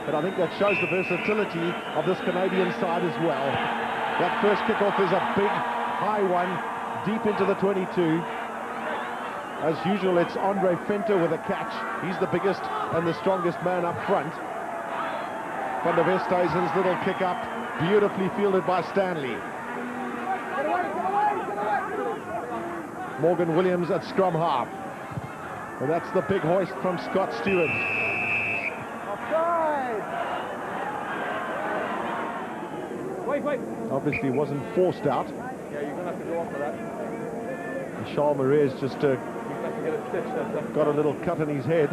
but I think that shows the versatility of this Canadian side as well. That first kickoff is a big, high one, deep into the 22. As usual, it's Andre Venter with a catch. He's the biggest and the strongest man up front. Van der Westhuizen's little kick up, beautifully fielded by Stanley. Morgan Williams at scrum half. And that's the big hoist from Scott Stewart. Offside! Wait. Obviously wasn't forced out. Yeah, you're going to have to go off for that. Charles Marais just You have to get a stitch. got a little cut in his head.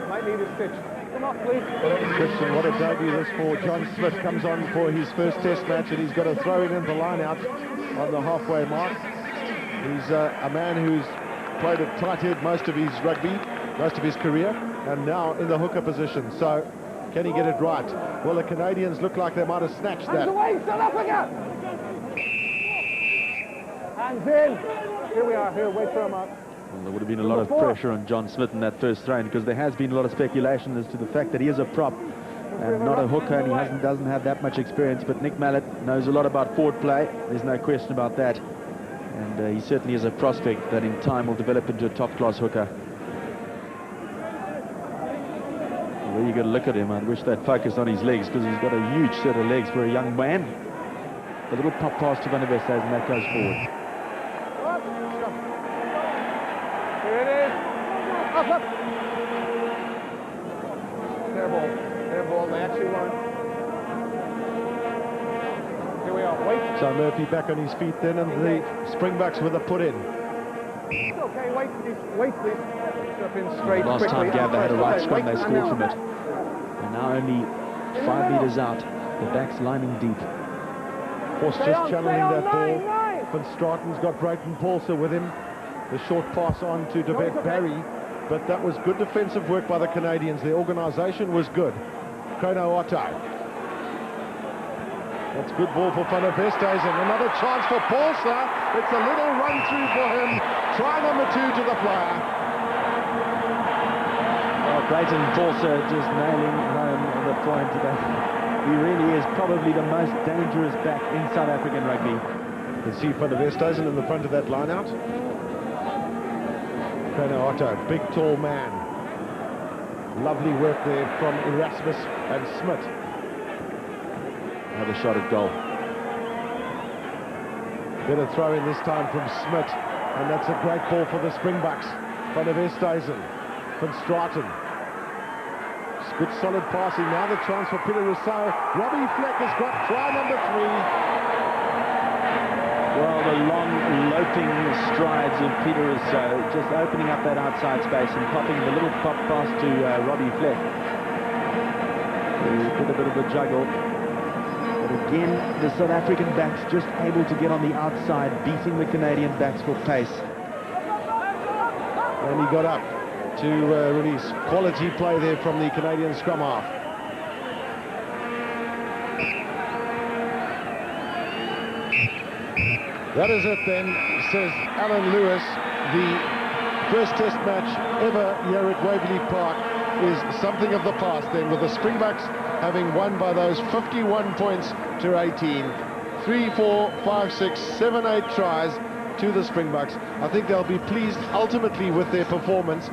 Might need a stitch. Come on, please. Christian, what a debut this for John Smit. Comes on for his first test match, and he's got to throw it in the line out on the halfway mark. He's a man who's played at tight head most of his rugby, most of his career, and now in the hooker position. So can he get it right? Well, the Canadians look like they might have snatched that. Hands away, South Africa! Hands in! Here we are, here, wait for a mark. Well, there would have been a lot of pressure on John Smit in that first throw, because there has been a lot of speculation as to the fact that he is a prop and not a hooker, and he doesn't have that much experience. But Nick Mallett knows a lot about forward play. There's no question about that. And he certainly is a prospect that in time will develop into a top-class hooker. Well, you got to look at him. I wish they'd focused on his legs, because he's got a huge set of legs for a young man. A little pop pass to Van der Westhuizen, and that goes forward. Here it is. Up. Their ball. They actually won. Here we are. Wait. So Murphy back on his feet then, and the Springboks with a put in. It's okay. Wait, please. Step in straight. Last quickly. time Gav they had a right scrum, they Wait, scored from it. And now only 5 meters out. The backs lining deep. Force just channeling that ball. Van Straten's got Brayton Paulser with him. The short pass on to Devette Barry, but that was good defensive work by the Canadians. Their organisation was good. Kono Otto. That's good ball for Van der Westhuizen. Another chance for Paulser. It's a little run through for him. Try number 2 to the flyer. Well, Brayton Paulser just nailing home the point today. He really is probably the most dangerous back in South African rugby. You can see Van der Westhuizen in the front of that line-out. Kono Otto, big tall man. Lovely work there from Erasmus and Smit. Another shot at goal. Better throw in this time from Smit, and that's a great ball for the Springboks. Van der Westhuizen, Van Straten. Good solid passing. Now the chance for Peter Rousseau. Robbie Fleck has got try number 3. Well, the long loping strides of Peter Rousseau, just opening up that outside space and popping the little pop pass to Robbie Fleck. He did a bit of a juggle. But again, the South African backs just able to get on the outside, beating the Canadian backs for pace. And he got up to release. Quality play there from the Canadian scrum half. That is it then, says Alan Lewis. The first test match ever here at Waverley Park is something of the past then, with the Springboks having won by those 51 points to 18. 3, 4, 5, 6, 7, 8 tries to the Springboks. I think they'll be pleased ultimately with their performance.